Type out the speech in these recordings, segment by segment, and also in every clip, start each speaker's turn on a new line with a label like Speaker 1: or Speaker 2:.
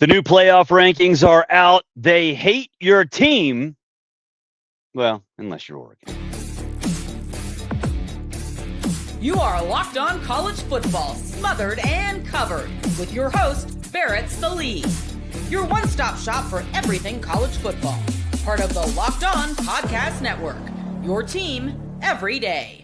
Speaker 1: The new playoff rankings are out. They hate your team. Well, unless you're Oregon.
Speaker 2: You are Locked On College Football, Smothered and Covered, with your host, Barrett Sallee. Your one-stop shop for everything college football. Part of the Locked On Podcast Network. Your team every day.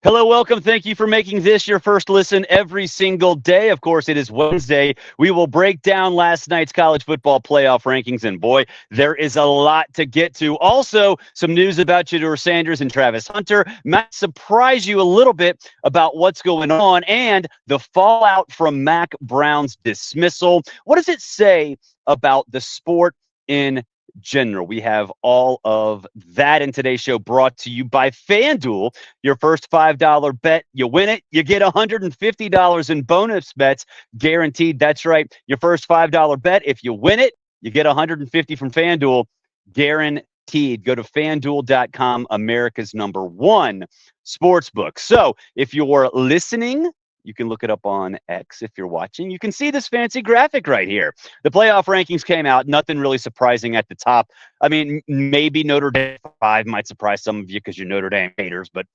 Speaker 1: Hello, welcome. Thank you for making this your first listen every single day. Of course, it is Wednesday. We will break down last night's college football playoff rankings, and boy, there is a lot to get to. Also, some news about Shedeur Sanders and Travis Hunter might surprise you a little bit about what's going on and the fallout from Mack Brown's dismissal. What does it say about the sport in general? We have all of that in today's show, brought to you by FanDuel. Your first $5 bet, you win it, you get $150 in bonus bets guaranteed. That's right. Your first $5 bet, if you win it, you get $150 from FanDuel guaranteed. Go to FanDuel.com, America's #1 sportsbook. So if you're listening, you can look it up on X. If you're watching, you can see this fancy graphic right here. The playoff rankings came out. Nothing really surprising at the top. I mean, maybe Notre Dame 5 might surprise some of you because you're Notre Dame haters, but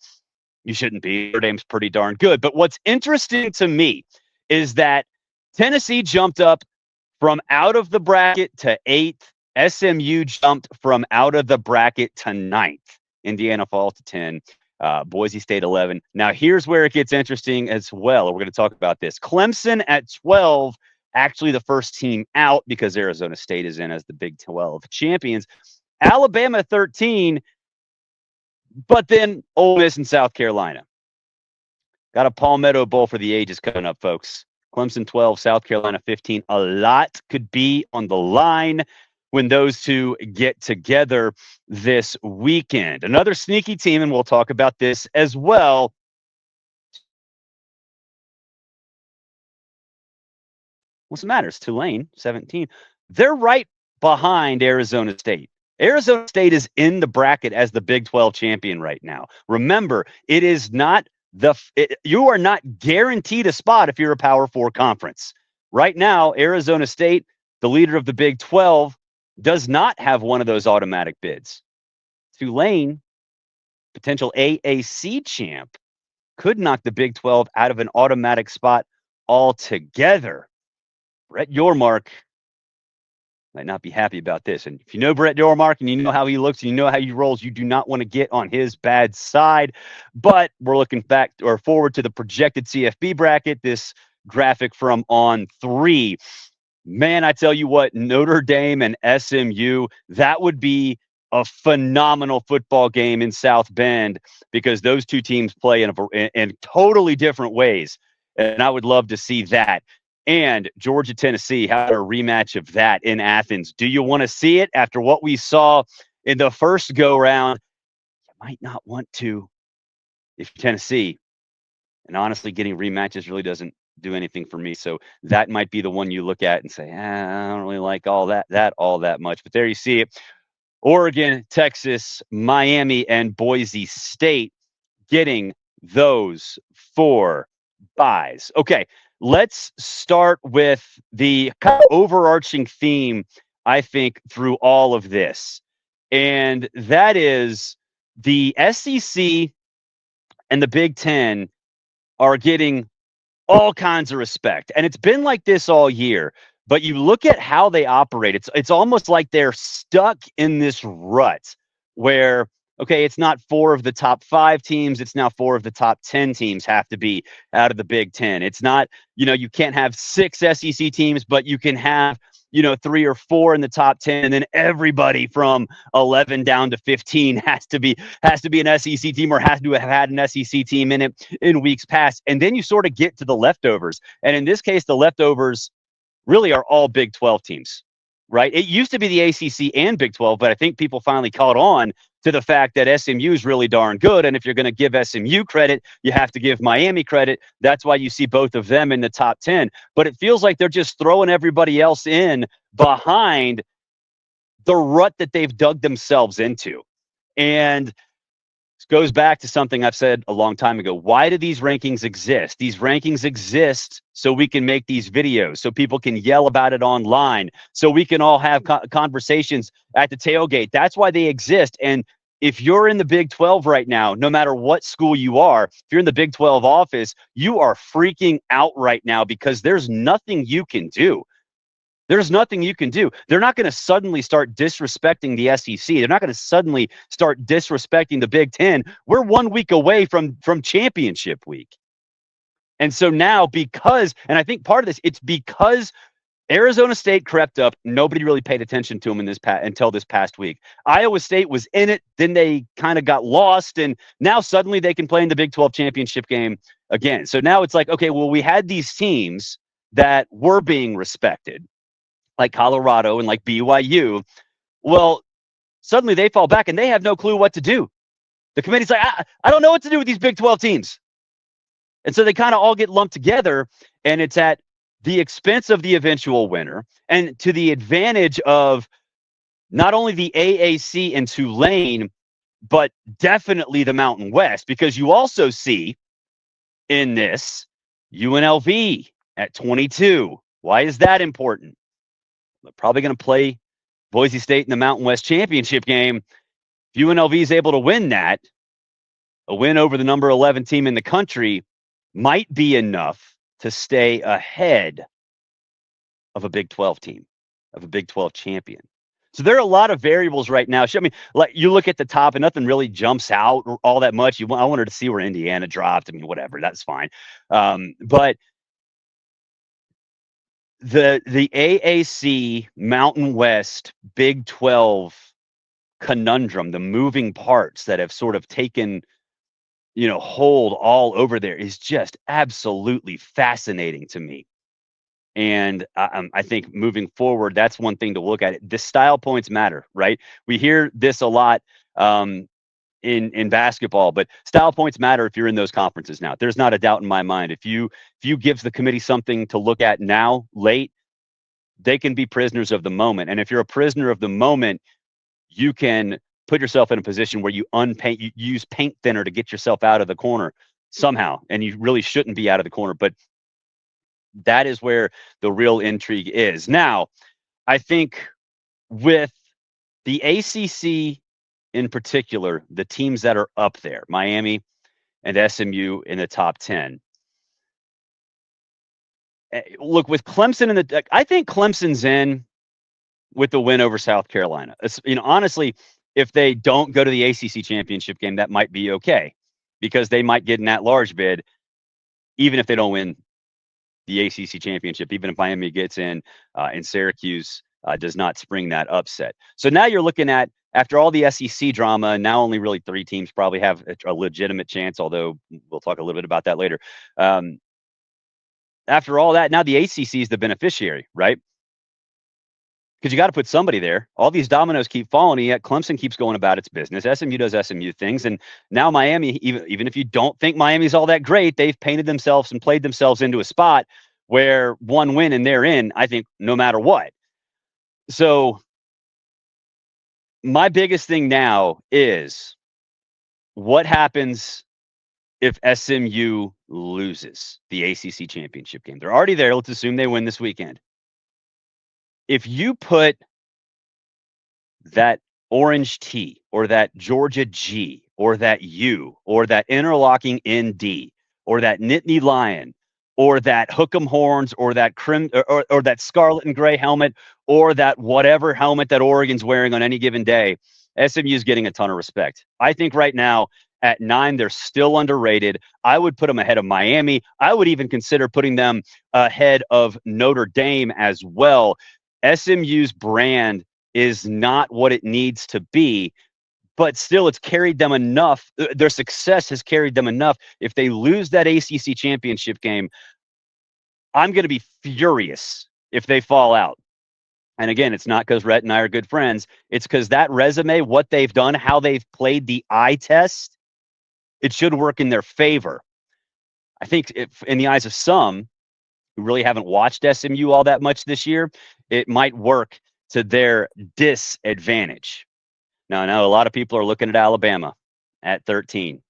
Speaker 1: you shouldn't be. Notre Dame's pretty darn good. But what's interesting to me is that Tennessee jumped up from out of the bracket to 8th. SMU jumped from out of the bracket to 9th. Indiana falls to 10. Boise State 11. Now, here's where it gets interesting as well. We're going to talk about this. Clemson at 12, actually the first team out because Arizona State is in as the Big 12 champions. Alabama 13, but then Ole Miss and South Carolina. Got a Palmetto Bowl for the ages coming up, folks. Clemson 12, South Carolina 15. A lot could be on the line when those two get together this weekend. Another sneaky team, and we'll talk about this as well. What's the matter? It's Tulane, 17. They're right behind Arizona State. Arizona State is in the bracket as the Big 12 champion right now. Remember, it is not you are not guaranteed a spot if you're a Power 4 conference. Right now, Arizona State, the leader of the Big 12, does not have one of those automatic bids. Tulane, potential AAC champ, could knock the Big 12 out of an automatic spot altogether. Brett Yormark might not be happy about this. And if you know Brett Yormark and you know how he looks and you know how he rolls, you do not want to get on his bad side. But we're looking back or forward to the projected CFB bracket, this graphic from On3. Man, I tell you what, Notre Dame and SMU, that would be a phenomenal football game in South Bend because those two teams play in totally different ways. And I would love to see that. And Georgia, Tennessee, how about a rematch of that in Athens? Do you want to see it after what we saw in the first go-round? You might not want to if you're Tennessee. And honestly, getting rematches really doesn't do anything for me. So that might be the one you look at and say, I don't really like all that much. But there you see it. Oregon, Texas, Miami, and Boise State getting those 4 buys. Okay, let's start with the kind of overarching theme, I think, through all of this. And that is the SEC and the Big Ten are getting all kinds of respect. And it's been like this all year. But you look at how they operate, it's almost like they're stuck in this rut where, okay, it's not 4 of the top 5 teams. It's now 4 of the top 10 teams have to be out of the Big Ten. It's not, you can't have 6 SEC teams, but you can have, 3 or 4 in the top 10. And then everybody from 11 down to 15 has to be an SEC team or has to have had an SEC team in it in weeks past. And then you sort of get to the leftovers. And in this case, the leftovers really are all Big 12 teams, right? It used to be the ACC and Big 12, but I think people finally caught on to the fact that SMU is really darn good. And if you're going to give SMU credit, you have to give Miami credit. That's why you see both of them in the top 10. But it feels like they're just throwing everybody else in behind the rut that they've dug themselves into. And goes back to something I've said a long time ago. Why do these rankings exist? These rankings exist so we can make these videos, so people can yell about it online, so we can all have conversations at the tailgate. That's why they exist. And if you're in the Big 12 right now, no matter what school you are, if you're in the Big 12 office, you are freaking out right now because there's nothing you can do. There's nothing you can do. They're not going to suddenly start disrespecting the SEC. They're not going to suddenly start disrespecting the Big 10. We're 1 week away from championship week. And so now and I think part of this, it's because Arizona State crept up. Nobody really paid attention to them until this past week. Iowa State was in it. Then they kind of got lost. And now suddenly they can play in the Big 12 championship game again. So now it's like, okay, well, we had these teams that were being respected, like Colorado and like BYU. Well, suddenly they fall back and they have no clue what to do. The committee's like, I don't know what to do with these Big 12 teams. And so they kind of all get lumped together, and it's at the expense of the eventual winner and to the advantage of not only the AAC and Tulane, but definitely the Mountain West, because you also see in this UNLV at 22. Why is that important? They're probably going to play Boise State in the Mountain West championship game. If UNLV is able to win that, a win over the number 11 team in the country might be enough to stay ahead of a Big 12 team, of a Big 12 champion. So there are a lot of variables right now. I mean, like you look at the top and nothing really jumps out all that much. I wanted to see where Indiana dropped. I mean, whatever, that's fine. But the AAC Mountain West Big 12 conundrum, the moving parts that have sort of taken hold all over there is just absolutely fascinating to me. And I think moving forward, that's one thing to look at. The style points matter, right? We hear this a lot in basketball, but style points matter if you're in those conferences now. There's not a doubt in my mind. If you give the committee something to look at now, late, they can be prisoners of the moment. And if you're a prisoner of the moment, you can put yourself in a position where you use paint thinner to get yourself out of the corner somehow. And you really shouldn't be out of the corner, but that is where the real intrigue is. Now, I think with the ACC in particular, the teams that are up there, Miami and SMU in the top 10. Look, with Clemson I think Clemson's in with the win over South Carolina. Honestly, if they don't go to the ACC championship game, that might be okay, because they might get in that large bid, even if they don't win the ACC championship, even if Miami gets in and Syracuse does not spring that upset. So now you're looking at, after all the SEC drama, now only really 3 teams probably have a legitimate chance, although we'll talk a little bit about that later. After all that, now the ACC is the beneficiary, right? Because you got to put somebody there. All these dominoes keep falling, yet Clemson keeps going about its business. SMU does SMU things. And now Miami, even if you don't think Miami's all that great, they've painted themselves and played themselves into a spot where one win and they're in, I think, no matter what. So my biggest thing now is what happens if SMU loses the ACC championship game. They're already there. Let's assume they win this weekend. If you put that orange T or that Georgia G or that U or that interlocking ND or that Nittany Lion or that Hook'em Horns or that or that scarlet and gray helmet or that whatever helmet that Oregon's wearing on any given day, SMU's getting a ton of respect. I think right now at 9, they're still underrated. I would put them ahead of Miami. I would even consider putting them ahead of Notre Dame as well. SMU's brand is not what it needs to be, but still it's carried them enough. Their success has carried them enough. If they lose that ACC championship game, I'm going to be furious if they fall out. And again, it's not because Rhett and I are good friends. It's because that resume, what they've done, how they've played the eye test, it should work in their favor. I think if, in the eyes of some who really haven't watched SMU all that much this year, it might work to their disadvantage. Now, I know a lot of people are looking at Alabama at 13.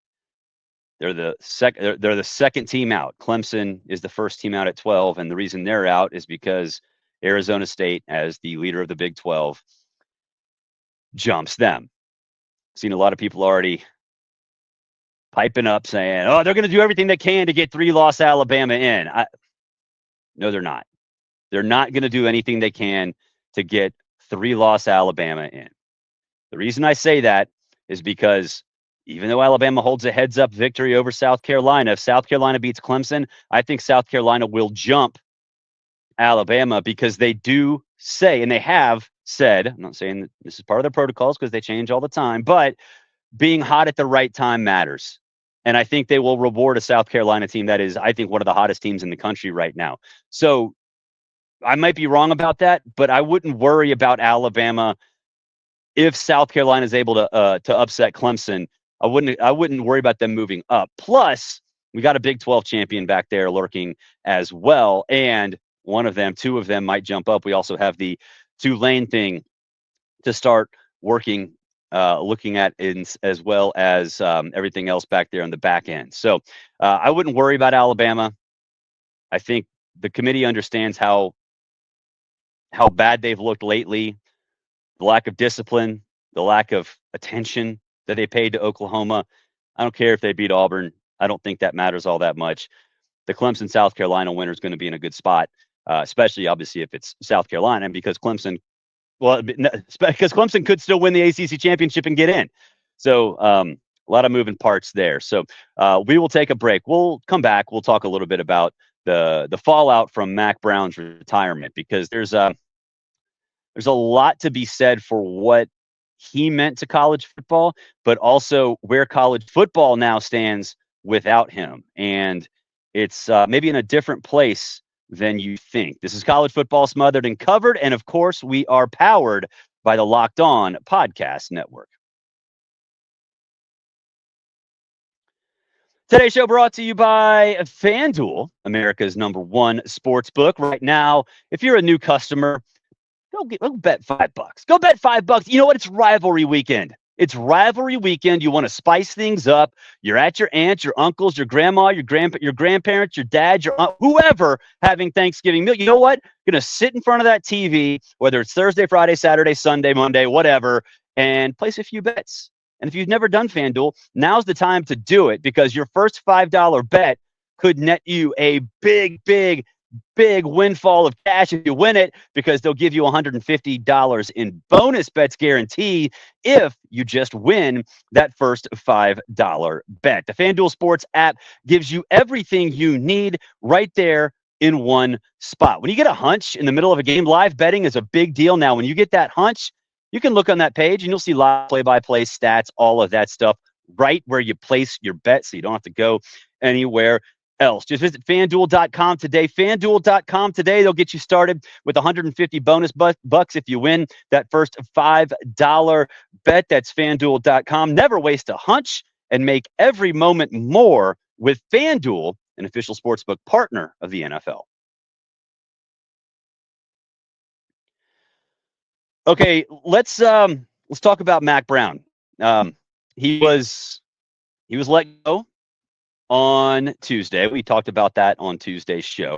Speaker 1: They're the second team out. Clemson is the first team out at 12, and the reason they're out is because Arizona State, as the leader of the Big 12, jumps them. Seen a lot of people already piping up saying, "Oh, they're going to do everything they can to get 3-loss Alabama in." No, they're not. They're not going to do anything they can to get 3-loss Alabama in. The reason I say that is because even though Alabama holds a heads-up victory over South Carolina, if South Carolina beats Clemson, I think South Carolina will jump Alabama because they do say, and they have said, I'm not saying that this is part of their protocols because they change all the time, but being hot at the right time matters. And I think they will reward a South Carolina team that is, I think, one of the hottest teams in the country right now. So I might be wrong about that, but I wouldn't worry about Alabama if South Carolina is able to upset Clemson. I wouldn't worry about them moving up. Plus, we got a Big 12 champion back there lurking as well, and two of them might jump up. We also have the Tulane thing to start looking at as well as everything else back there on the back end. So I wouldn't worry about Alabama. I think the committee understands how bad they've looked lately, the lack of discipline, the lack of attention that they paid to Oklahoma. I don't care if they beat Auburn. I don't think that matters all that much. The Clemson-South Carolina winner is going to be in a good spot, especially obviously if it's South Carolina, because Clemson could still win the ACC championship and get in. So a lot of moving parts there. So we will take a break. We'll come back. We'll talk a little bit about the fallout from Mack Brown's retirement, because there's a lot to be said for what he meant to college football, but also where college football now stands without him. And it's maybe in a different place than you think. This is College Football Smothered and Covered. And of course, we are powered by the Locked On Podcast Network. Today's show brought to you by FanDuel, America's #1 sports book. Right now, if you're a new customer, go bet $5. Go bet $5. You know what? It's rivalry weekend. It's rivalry weekend. You want to spice things up. You're at your aunt, your uncles, your grandma, your grandparents, your dad, your aunt, whoever having Thanksgiving meal. You know what? You're going to sit in front of that TV, whether it's Thursday, Friday, Saturday, Sunday, Monday, whatever, and place a few bets. And if you've never done FanDuel, now's the time to do it, because your first $5 bet could net you a big windfall of cash if you win it, because they'll give you $150 in bonus bets guarantee if you just win that first $5 bet. The FanDuel Sports app gives you everything you need right there in one spot. When you get a hunch in the middle of a game, live betting is a big deal. Now, when you get that hunch, you can look on that page and you'll see live play-by-play stats, all of that stuff right where you place your bet, so you don't have to go anywhere else. Just visit FanDuel.com today. FanDuel.com today. They'll get you started with 150 bonus bucks if you win that first $5 bet. That's FanDuel.com. Never waste a hunch and make every moment more with FanDuel, an official sportsbook partner of the NFL. Okay, let's talk about Mack Brown. He was let go on Tuesday. We talked about that on Tuesday's show,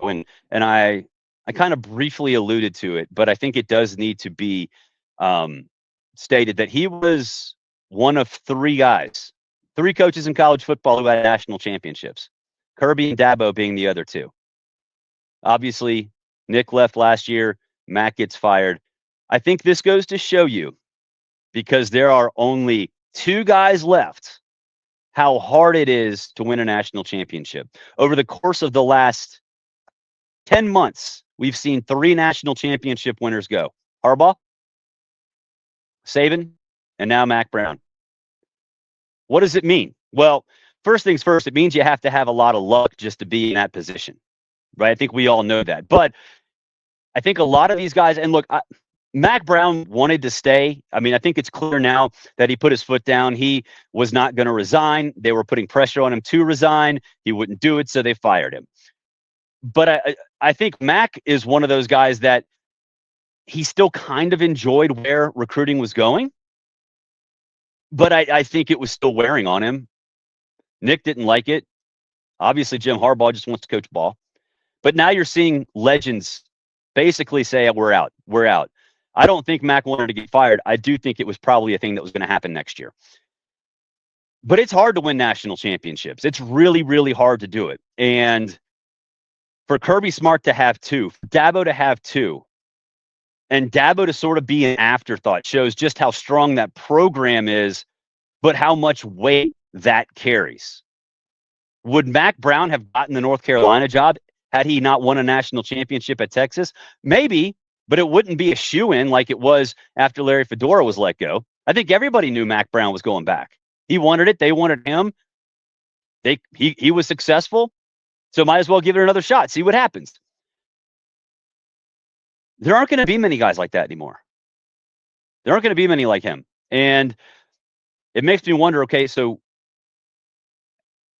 Speaker 1: and I kind of briefly alluded to it, but I think it does need to be stated that he was one of three coaches in college football who had national championships, Kirby and Dabo being the other two. Obviously, Nick left last year. Mack gets fired. I think this goes to show you, because there are only two guys left, how hard it is to win a national championship. Over the course of the last 10 months, we've seen 3 national championship winners go. Harbaugh, Saban, and now Mack Brown. What does it mean? Well, first things first, it means you have to have a lot of luck just to be in that position, right? I think we all know that. But I think a lot of these guys, and look, Mack Brown wanted to stay. I mean, I think it's clear now that he put his foot down. He was not going to resign. They were putting pressure on him to resign. He wouldn't do it, so they fired him. But I think Mack is one of those guys that he still kind of enjoyed where recruiting was going. But I think it was still wearing on him. Nick didn't like it. Obviously, Jim Harbaugh just wants to coach ball. But now you're seeing legends basically say, we're out. We're out. I don't think Mac wanted to get fired. I do think it was probably a thing that was going to happen next year. But it's hard to win national championships. It's really, really hard to do it. And for Kirby Smart to have two, for Dabo to have two, and Dabo to sort of be an afterthought shows just how strong that program is, but how much weight that carries. Would Mac Brown have gotten the North Carolina job had he not won a national championship at Texas? Maybe, but it wouldn't be a shoo-in like it was after Larry Fedora was let go. I think everybody knew Mac Brown was going back. He wanted it. They wanted him. He was successful, so might as well give it another shot, see what happens. There aren't going to be many guys like that anymore. There aren't going to be many like him. And it makes me wonder, okay, so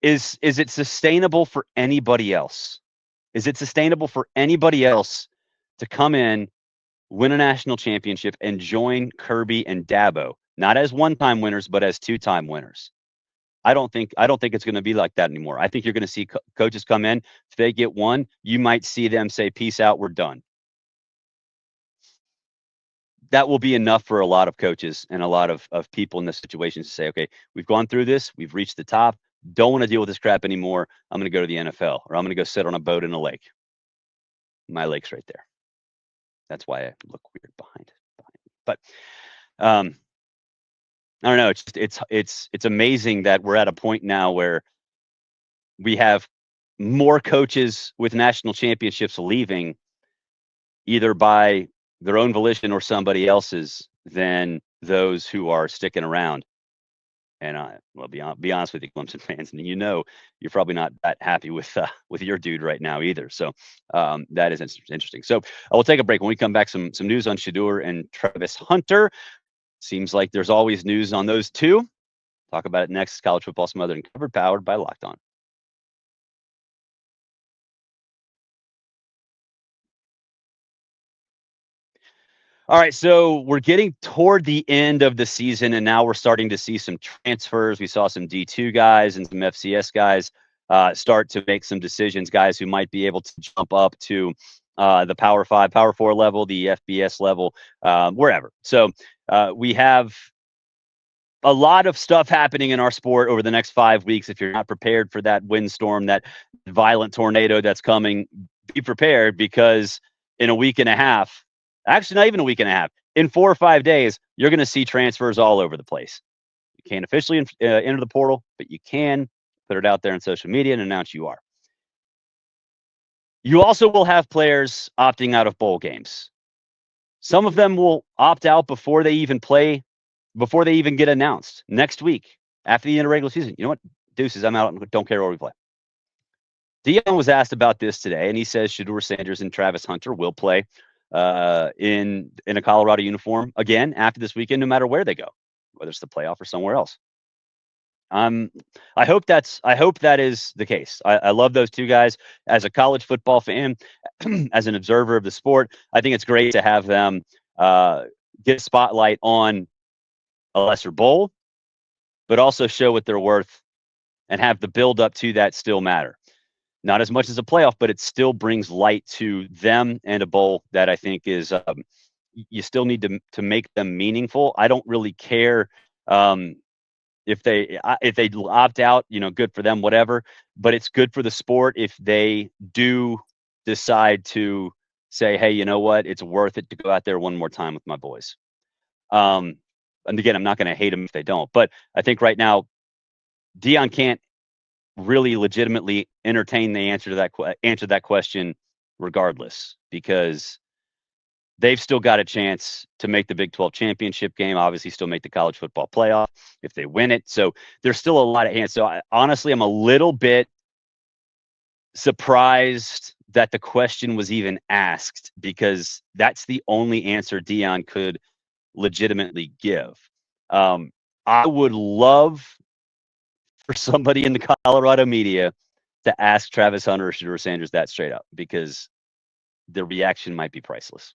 Speaker 1: is it sustainable for anybody else? Is it sustainable for anybody else to come in, win a national championship, and join Kirby and Dabo, not as one-time winners, but as two-time winners? I don't think it's going to be like that anymore. I think you're going to see coaches come in. If they get one, you might see them say, peace out, we're done. That will be enough for a lot of coaches and a lot of people in this situation to say, okay, we've gone through this. We've reached the top. Don't want to deal with this crap anymore. I'm going to go to the NFL, or I'm going to go sit on a boat in a lake. My lake's right there. That's why I look weird behind me. But I don't know. It's amazing that we're at a point now where we have more coaches with national championships leaving either by their own volition or somebody else's than those who are sticking around. And well, be honest with you, Clemson fans, and you're probably not that happy with your dude right now either. So that is interesting. So I will take a break. When we come back, some news on Shedeur and Travis Hunter. Seems like there's always news on those two. Talk about it next. College Football Smothered and Covered, powered by Locked On. All right, so we're getting toward the end of the season, and now we're starting to see some transfers. We saw some D2 guys and some FCS guys start to make some decisions, guys who might be able to jump up to the Power 5, Power 4 level, the FBS level, wherever. So we have a lot of stuff happening in our sport over the next 5 weeks. If you're not prepared for that windstorm, that violent tornado that's coming, be prepared, because in a week and a half, actually not even a week and a half, in 4 or 5 days, you're going to see transfers all over the place. You can't officially enter the portal, but you can put it out there on social media and announce you are. You also will have players opting out of bowl games. Some of them will opt out before they even play, before they even get announced next week after the end of regular season. You know what? Deuces, I'm out and don't care where we play. Dion was asked about this today, and he says Shedeur Sanders and Travis Hunter will play in a Colorado uniform again after this weekend, no matter where they go, whether it's the playoff or somewhere else. I hope that is the case. I love those two guys as a college football fan, as an observer of the sport. I think it's great to have them get a spotlight on a lesser bowl, but also show what they're worth and have the build up to that still matter. Not as much as a playoff, but it still brings light to them and a bowl that I think is you still need to make them meaningful. I don't really care if they opt out, good for them, whatever. But it's good for the sport if they do decide to say, hey, you know what? It's worth it to go out there one more time with my boys. And again, I'm not going to hate them if they don't. But I think right now, Dion can't really legitimately entertain the answer to that question regardless, because they've still got a chance to make the Big 12 championship game, obviously still make the college football playoff if they win it. So there's still a lot of hands. So honestly, I'm a little bit surprised that the question was even asked, because that's the only answer Dion could legitimately give. I would love for somebody in the Colorado media to ask Travis Hunter or Shedeur Sanders that straight up, because the reaction might be priceless.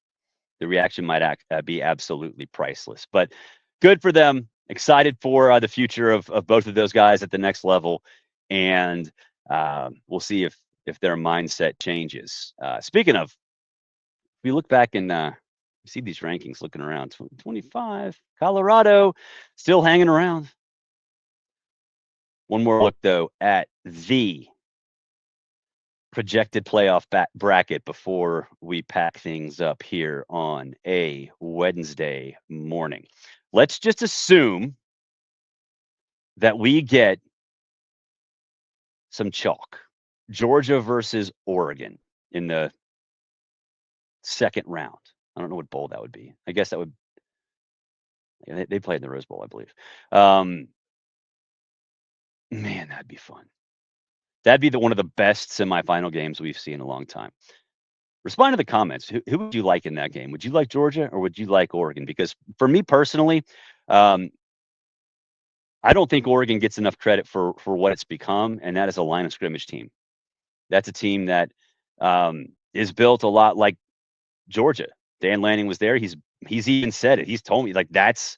Speaker 1: The reaction might be absolutely priceless. But good for them. excited for the future of both of those guys at the next level, and we'll see if their mindset changes. Speaking of, we look back and see these rankings looking around. 25, Colorado still hanging around. One more look, though, at the projected playoff bracket before we pack things up here on a Wednesday morning. Let's just assume that we get some chalk. Georgia versus Oregon in the second round. I don't know what bowl that would be. I guess that would. Yeah, they played in the Rose Bowl, I believe. Man, that'd be fun. That'd be one of the best semifinal games we've seen in a long time. Respond to the comments. Who would you like in that game? Would you like Georgia or would you like Oregon? Because for me personally, I don't think Oregon gets enough credit for what it's become, and that is a line of scrimmage team. That's a team that is built a lot like Georgia. Dan Lanning was there. He's even said it. He's told me, like, that's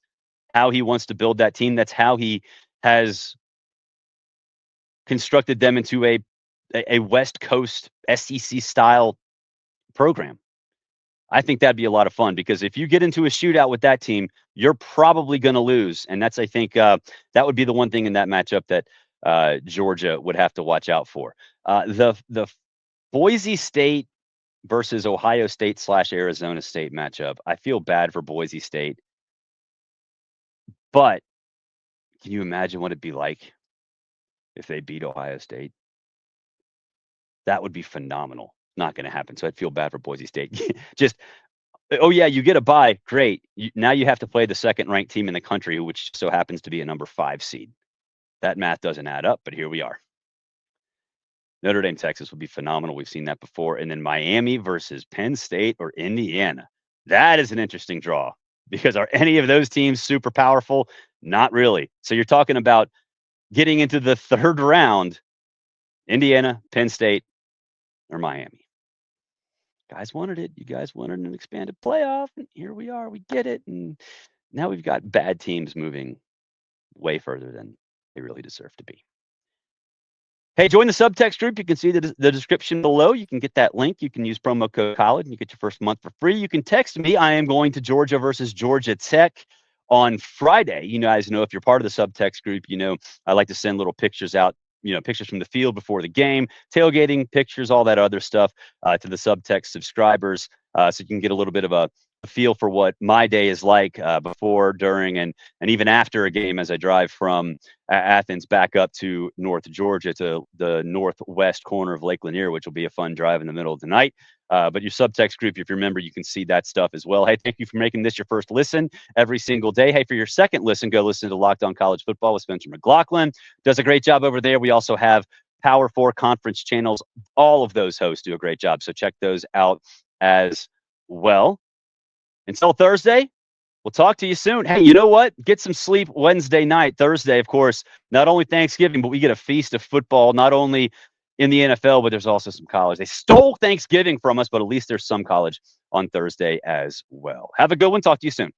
Speaker 1: how he wants to build that team. That's how he has constructed them into a West Coast SEC style program. I think that'd be a lot of fun because if you get into a shootout with that team, you're probably going to lose. And that's, I think, that would be the one thing in that matchup that Georgia would have to watch out for. The Boise State versus Ohio State / Arizona State matchup, I feel bad for Boise State. But can you imagine what it'd be like if they beat Ohio State? That would be phenomenal. Not going to happen. So I'd feel bad for Boise State. Just, oh yeah, you get a bye. Great. Now you have to play the second ranked team in the country, which so happens to be a number 5 seed. That math doesn't add up, but here we are. Notre Dame, Texas would be phenomenal. We've seen that before. And then Miami versus Penn State or Indiana. That is an interesting draw because are any of those teams super powerful? Not really. So you're talking about getting into the third round, Indiana, Penn State, or Miami. Guys wanted it. You guys wanted an expanded playoff. And here we are. We get it. And now we've got bad teams moving way further than they really deserve to be. Hey, join the subtext group. You can see the description below. You can get that link. You can use promo code college and you get your first month for free. You can text me. I am going to Georgia versus Georgia Tech on Friday. You guys know if you're part of the subtext group, you know I like to send little pictures out, pictures from the field before the game, tailgating pictures, all that other stuff to the subtext subscribers so you can get a little bit of a feel for what my day is like before, during, and even after a game as I drive from Athens back up to North Georgia to the northwest corner of Lake Lanier, which will be a fun drive in the middle of the night. But your subtext group, if you remember, you can see that stuff as well. Hey, thank you for making this your first listen every single day. Hey, for your second listen, go listen to Locked On College Football with Spencer McLaughlin. Does a great job over there. We also have Power 4 conference channels. All of those hosts do a great job. So check those out as well. Until Thursday, we'll talk to you soon. Hey, you know what? Get some sleep Wednesday night. Thursday, of course, not only Thanksgiving, but we get a feast of football, not only in the NFL, but there's also some college. They stole Thanksgiving from us, but at least there's some college on Thursday as well. Have a good one. Talk to you soon.